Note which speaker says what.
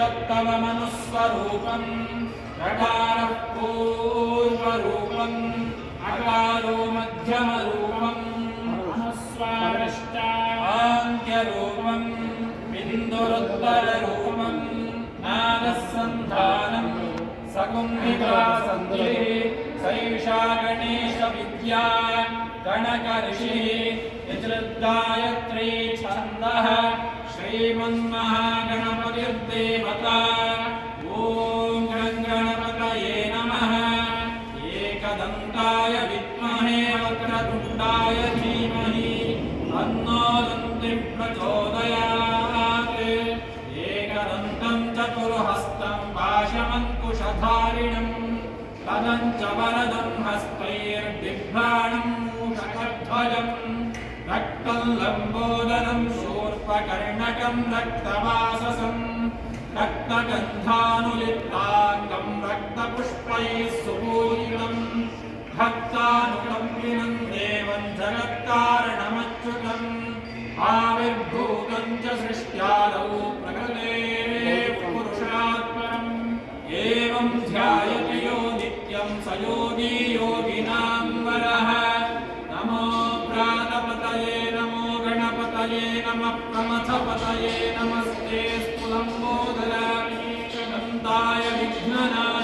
Speaker 1: तत्तवमनुस्वरूपम् रकारः पूर्वरूपम् अकारो मध्यमरूपम् अनुस्वारश्चान्त्यरूपम् बिन्दुरुत्तररूपम् नादः सन्धानम् सकुम्भिका सन्धिः सैषा गणेशविद्या गणकऋषिः यजृद्गायत्री छन्दः श्रीमन्महागणपतिर्देवता ॐ गणपतये नमः एकदन्ताय विद्महे वक्रतुण्डाय धीमहि तन्नो दन्तिः प्रचोदयात् एकदन्तं चतुर्हस्तं पाशमङ्कुशधारिणम् पदं च वरदं हस्तैर्बिभ्राणं मूषकध्वजम् रक्तं लम्बोदरं शूर्पकर्णकं रक्तवाससं रक्तगन्धानुलिप्ताङ्गं रक्तपुष्पैः सुपूजितं भक्तानुकम्पिनं देवं जगत्कारणमच्युतम् आविर्भूतं च सृष्ट्यादौ प्रकृतेः पुरुषात् परम् एवं ध्यायति यो नित्यं स योगी योगिनां वरः नमो प्रातपतये नमो गणपतये नमः प्रमथपतये नमस्ते स्थूलम्बोदराय विघ्ननाय